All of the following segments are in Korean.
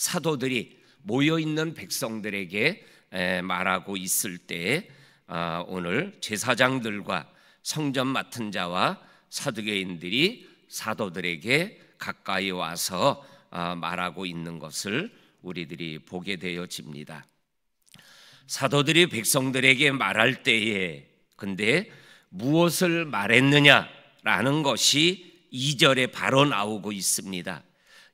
사도들이 모여있는 백성들에게 말하고 있을 때 오늘 제사장들과 성전 맡은 자와 사두개인들이 사도들에게 가까이 와서 말하고 있는 것을 우리들이 보게 되어집니다. 사도들이 백성들에게 말할 때에 근데 무엇을 말했느냐라는 것이 2절에 바로 나오고 있습니다.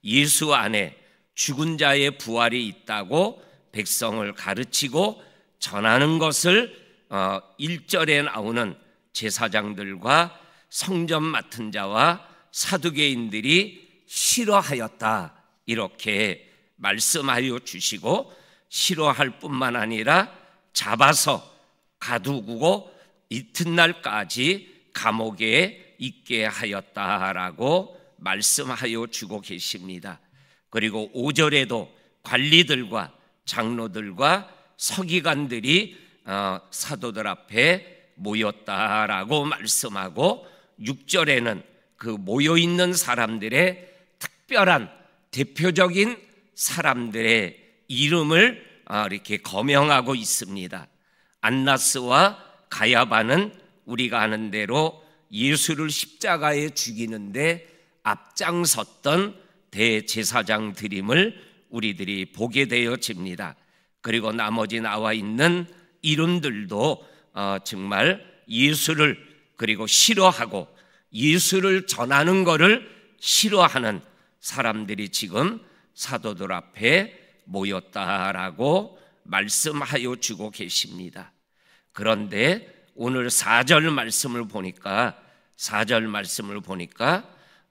예수 안에 죽은 자의 부활이 있다고 백성을 가르치고 전하는 것을 1절에 나오는 제사장들과 성전 맡은 자와 사두개인들이 싫어하였다, 이렇게 말씀하여 주시고, 싫어할 뿐만 아니라 잡아서 가두고 이튿날까지 감옥에 있게 하였다라고 말씀하여 주고 계십니다. 그리고 5절에도 관리들과 장로들과 서기관들이 사도들 앞에 모였다라고 말씀하고, 6절에는 그 모여있는 사람들의 특별한 대표적인 사람들의 이름을 이렇게 거명하고 있습니다. 안나스와 가야바는 우리가 아는 대로 예수를 십자가에 죽이는데 앞장섰던 대제사장들임을 우리들이 보게 되어집니다. 그리고 나머지 나와 있는 이름들도 정말 예수를 그리고 싫어하고 예수를 전하는 것을 싫어하는 사람들이 지금 사도들 앞에 모였다라고 말씀하여 주고 계십니다. 그런데 오늘 4절 말씀을 보니까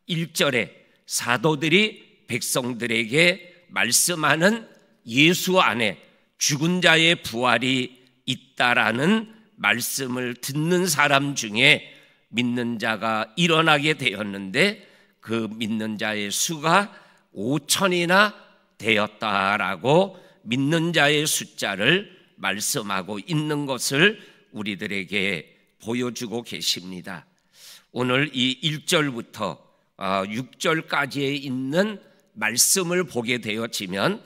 1절에 사도들이 백성들에게 말씀하는 예수 안에 죽은 자의 부활이 있다라는 말씀을 듣는 사람 중에 믿는 자가 일어나게 되었는데, 그 믿는 자의 수가 5천이나 되었다라고 믿는 자의 숫자를 말씀하고 있는 것을 우리들에게 보여주고 계십니다. 오늘 이 1절부터 6절까지에 있는 말씀을 보게 되어지면,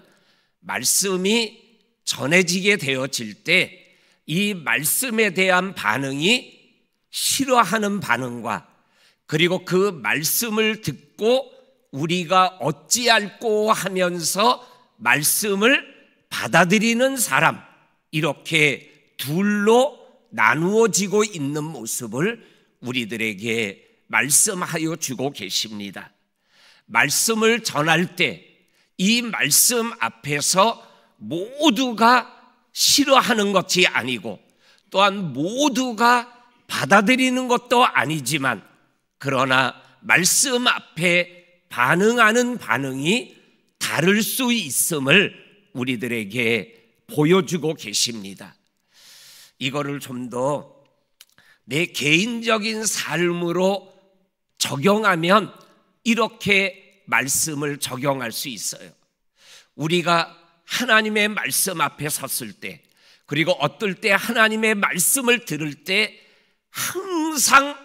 말씀이 전해지게 되어질 때 이 말씀에 대한 반응이 싫어하는 반응과, 그리고 그 말씀을 듣고 우리가 어찌할꼬 하면서 말씀을 받아들이는 사람, 이렇게 둘로 나누어지고 있는 모습을 우리들에게 말씀하여 주고 계십니다. 말씀을 전할 때 이 말씀 앞에서 모두가 싫어하는 것이 아니고, 또한 모두가 받아들이는 것도 아니지만, 그러나 말씀 앞에 반응하는 반응이 다를 수 있음을 우리들에게 보여주고 계십니다. 이거를 좀 더 내 개인적인 삶으로 적용하면 이렇게 말씀을 적용할 수 있어요. 우리가 하나님의 말씀 앞에 섰을 때, 그리고 어떨 때 하나님의 말씀을 들을 때 항상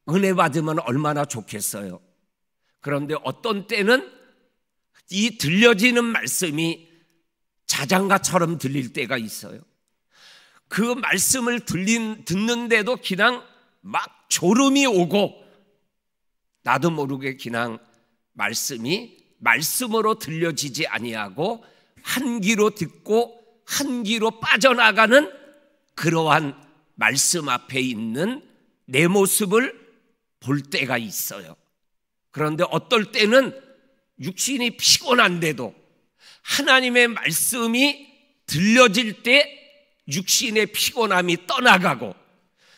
은혜 받으면 얼마나 좋겠어요. 그런데 어떤 때는 이 들려지는 말씀이 자장가처럼 들릴 때가 있어요. 그 말씀을 듣는데도 그냥 막 졸음이 오고, 나도 모르게 그냥 말씀이 말씀으로 들려지지 아니하고 한 귀로 듣고 한 귀로 빠져나가는 그러한 말씀 앞에 있는 내 모습을 볼 때가 있어요. 그런데 어떨 때는 육신이 피곤한데도 하나님의 말씀이 들려질 때 육신의 피곤함이 떠나가고,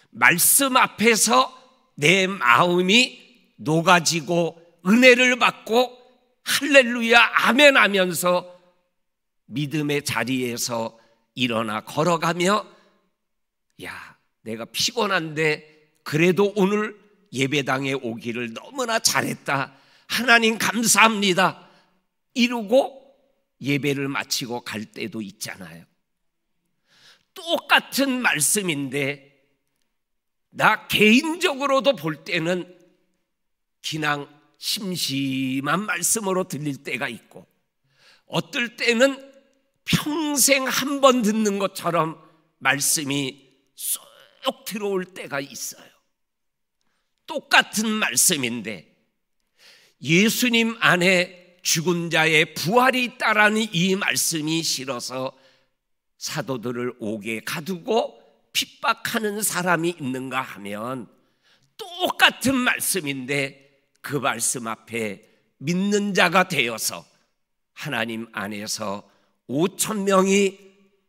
말씀 앞에서 내 마음이 녹아지고 은혜를 받고 할렐루야 아멘 하면서 믿음의 자리에서 일어나 걸어가며, 야, 내가 피곤한데 그래도 오늘 예배당에 오기를 너무나 잘했다, 하나님 감사합니다, 이러고 예배를 마치고 갈 때도 있잖아요. 똑같은 말씀인데 나 개인적으로도 볼 때는 그냥 심심한 말씀으로 들릴 때가 있고, 어떨 때는 평생 한 번 듣는 것처럼 말씀이 쏙 들어올 때가 있어요. 똑같은 말씀인데 예수님 안에 죽은 자의 부활이 있다라는 이 말씀이 싫어서 사도들을 옥에 가두고 핍박하는 사람이 있는가 하면 똑같은 말씀인데 그 말씀 앞에 믿는 자가 되어서 하나님 안에서 5,000명이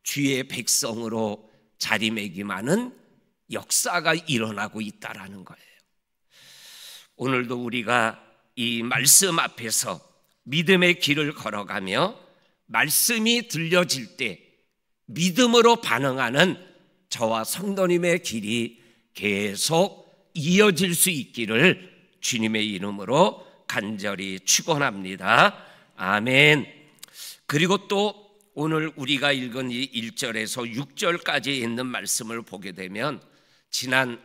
주의 백성으로 자리매김하는 역사가 일어나고 있다라는 거예요. 오늘도 우리가 이 말씀 앞에서 믿음의 길을 걸어가며 말씀이 들려질 때 믿음으로 반응하는 저와 성도님의 길이 계속 이어질 수 있기를 주님의 이름으로 간절히 축원합니다. 아멘. 그리고 또 오늘 우리가 읽은 이 1절에서 6절까지 있는 말씀을 보게 되면 지난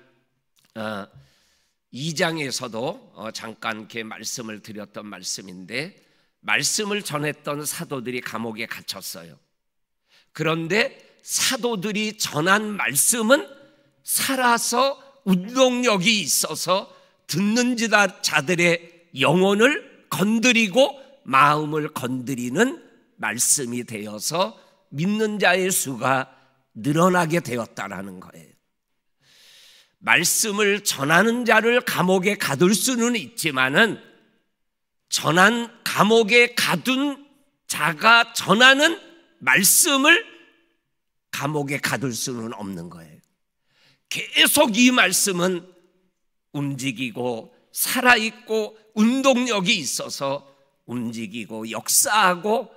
2장에서도 잠깐 이렇게 말씀을 드렸던 말씀인데 말씀을 전했던 사도들이 감옥에 갇혔어요. 그런데 사도들이 전한 말씀은 살아서 운동력이 있어서 듣는 자들의 영혼을 건드리고 마음을 건드리는 말씀이 되어서 믿는 자의 수가 늘어나게 되었다라는 거예요. 말씀을 전하는 자를 감옥에 가둘 수는 있지만은 감옥에 가둔 자가 전하는 말씀을 감옥에 가둘 수는 없는 거예요. 계속 이 말씀은 움직이고 살아있고 운동력이 있어서 움직이고 역사하고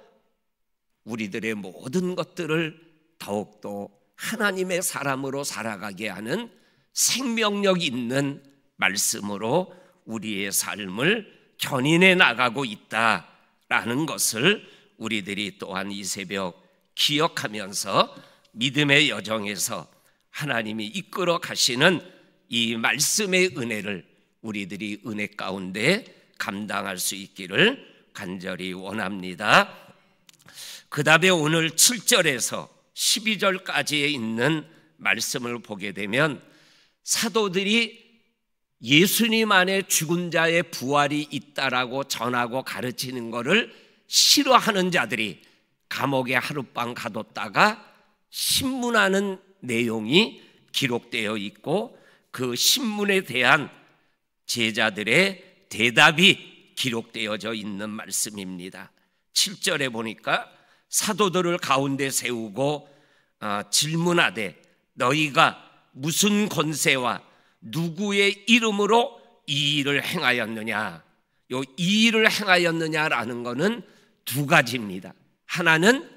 우리들의 모든 것들을 더욱더 하나님의 사람으로 살아가게 하는 생명력 있는 말씀으로 우리의 삶을 견인해 나가고 있다라는 것을 우리들이 또한 이 새벽 기억하면서 믿음의 여정에서 하나님이 이끌어 가시는 이 말씀의 은혜를 우리들이 은혜 가운데 감당할 수 있기를 간절히 원합니다. 그 다음에 오늘 7절에서 12절까지에 있는 말씀을 보게 되면 사도들이 예수님 안에 죽은 자의 부활이 있다라고 전하고 가르치는 것을 싫어하는 자들이 감옥에 하룻밤 가뒀다가 신문하는 내용이 기록되어 있고 그 신문에 대한 제자들의 대답이 기록되어져 있는 말씀입니다. 7절에 보니까 사도들을 가운데 세우고 질문하되 너희가 무슨 권세와 누구의 이름으로 이 일을 행하였느냐. 이 일을 행하였느냐라는 것은 두 가지입니다. 하나는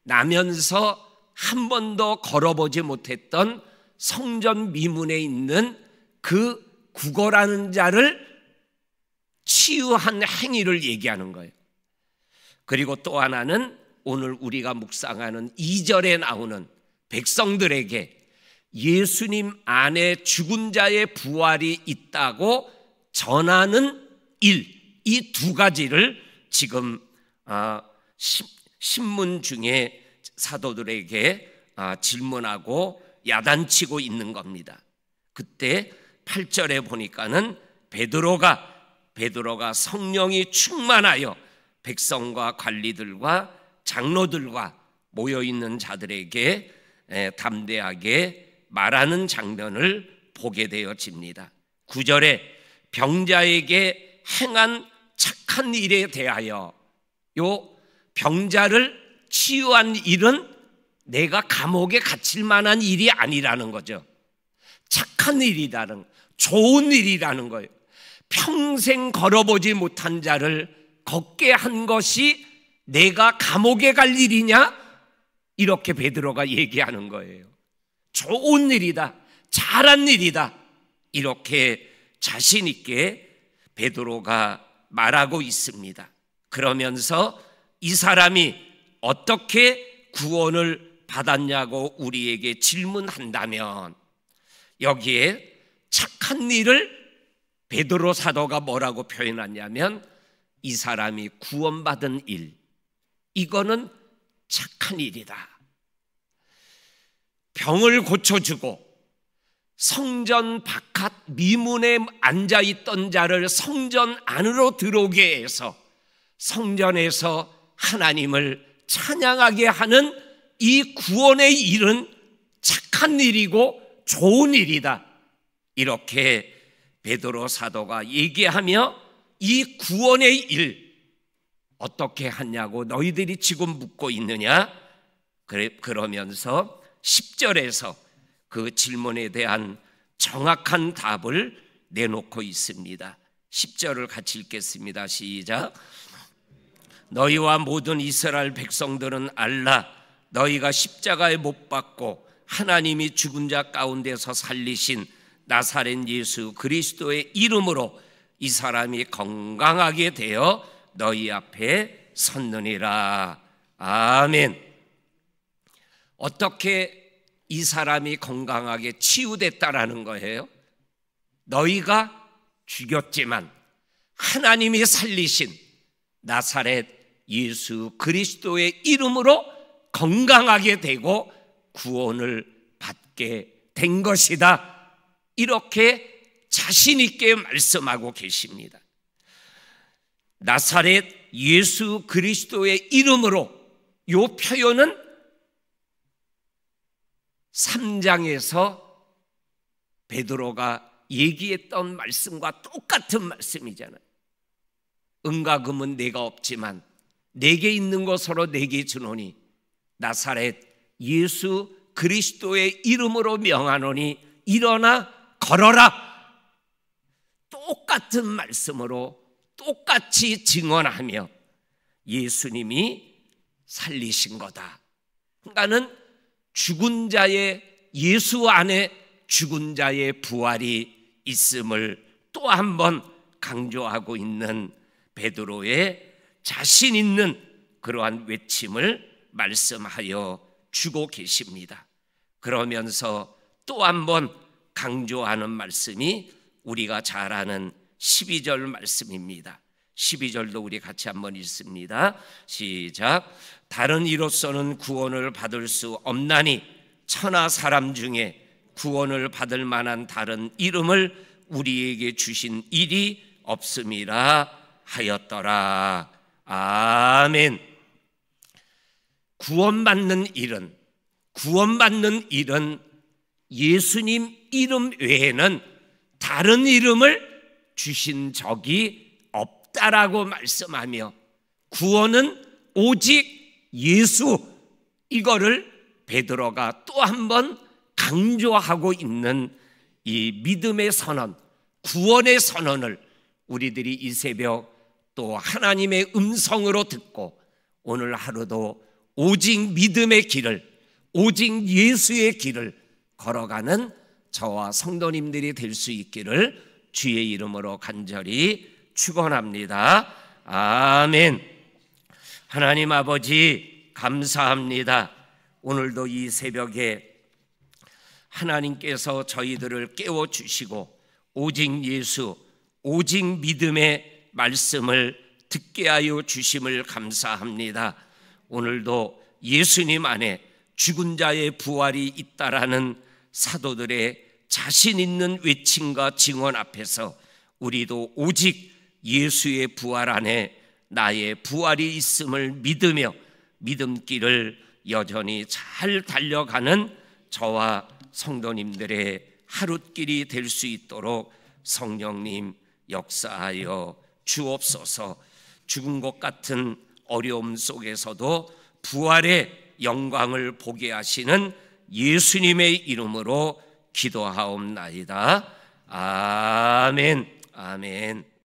나면서 한 번도 걸어보지 못했던 성전 미문에 있는 그 구걸하는 자를 치유한 행위를 얘기하는 거예요. 그리고 또 하나는 오늘 우리가 묵상하는 2절에 나오는 백성들에게 예수님 안에 죽은 자의 부활이 있다고 전하는 일, 이 두 가지를 지금 신문 중에 사도들에게 질문하고 야단치고 있는 겁니다. 그때 8절에 보니까는 베드로가 성령이 충만하여 백성과 관리들과 장로들과 모여있는 자들에게 담대하게 말하는 장면을 보게 되어집니다. 9절에 병자에게 행한 착한 일에 대하여 요 병자를 치유한 일은 내가 감옥에 갇힐 만한 일이 아니라는 거죠. 착한 일이라는, 좋은 일이라는 거예요. 평생 걸어보지 못한 자를 걷게 한 것이 내가 감옥에 갈 일이냐? 이렇게 베드로가 얘기하는 거예요. 좋은 일이다, 잘한 일이다, 이렇게 자신 있게 베드로가 말하고 있습니다. 그러면서 이 사람이 어떻게 구원을 받았냐고 우리에게 질문한다면 여기에 착한 일을 베드로 사도가 뭐라고 표현하냐면 이 사람이 구원받은 일, 이거는 착한 일이다. 병을 고쳐주고 성전 바깥 미문에 앉아있던 자를 성전 안으로 들어오게 해서 성전에서 하나님을 찬양하게 하는 이 구원의 일은 착한 일이고 좋은 일이다. 이렇게 베드로 사도가 얘기하며 이 구원의 일 어떻게 하냐고 너희들이 지금 묻고 있느냐? 그러면서 10절에서 그 질문에 대한 정확한 답을 내놓고 있습니다. 10절을 같이 읽겠습니다. 시작. 너희와 모든 이스라엘 백성들은 알라. 너희가 십자가에 못 박고 하나님이 죽은 자 가운데서 살리신 나사렛 예수 그리스도의 이름으로 이 사람이 건강하게 되어 너희 앞에 섰느니라. 아멘. 어떻게 이 사람이 건강하게 치유됐다라는 거예요? 너희가 죽였지만 하나님이 살리신 나사렛 예수 그리스도의 이름으로 건강하게 되고 구원을 받게 된 것이다. 이렇게 자신 있게 말씀하고 계십니다. 나사렛 예수 그리스도의 이름으로, 이 표현은 3장에서 베드로가 얘기했던 말씀과 똑같은 말씀이잖아요. 은과 금은 내가 없지만 내게 있는 것으로 내게 주노니 나사렛 예수 그리스도의 이름으로 명하노니 일어나 걸어라. 똑같은 말씀으로 똑같이 증언하며 예수님이 살리신 거다. 그러니까는 죽은 자의, 예수 안에 죽은 자의 부활이 있음을 또 한 번 강조하고 있는 베드로의 자신 있는 그러한 외침을 말씀하여 주고 계십니다. 그러면서 또 한 번 강조하는 말씀이 우리가 잘 아는 12절 말씀입니다. 12절도 우리 같이 한번 읽습니다. 시작. 다른 이로서는 구원을 받을 수 없나니 천하 사람 중에 구원을 받을 만한 다른 이름을 우리에게 주신 일이 없음이라 하였더라. 아멘. 구원받는 일은 예수님 이름 외에는 다른 이름을 주신 적이 없다라고 말씀하며 구원은 오직 예수, 이거를 베드로가 또 한 번 강조하고 있는 이 믿음의 선언, 구원의 선언을 우리들이 이 새벽 또 하나님의 음성으로 듣고 오늘 하루도 오직 믿음의 길을, 오직 예수의 길을 걸어가는 저와 성도님들이 될 수 있기를 주의 이름으로 간절히 축원합니다. 아멘. 하나님 아버지 감사합니다. 오늘도 이 새벽에 하나님께서 저희들을 깨워주시고 오직 예수, 오직 믿음의 말씀을 듣게 하여 주심을 감사합니다. 오늘도 예수님 안에 죽은 자의 부활이 있다라는 사도들의 자신 있는 외침과 증언 앞에서 우리도 오직 예수의 부활 안에 나의 부활이 있음을 믿으며 믿음길을 여전히 잘 달려가는 저와 성도님들의 하룻길이 될 수 있도록 성령님 역사하여 주옵소서. 죽은 것 같은 어려움 속에서도 부활의 영광을 보게 하시는 예수님의 이름으로 기도하옵나이다. 아멘. 아멘.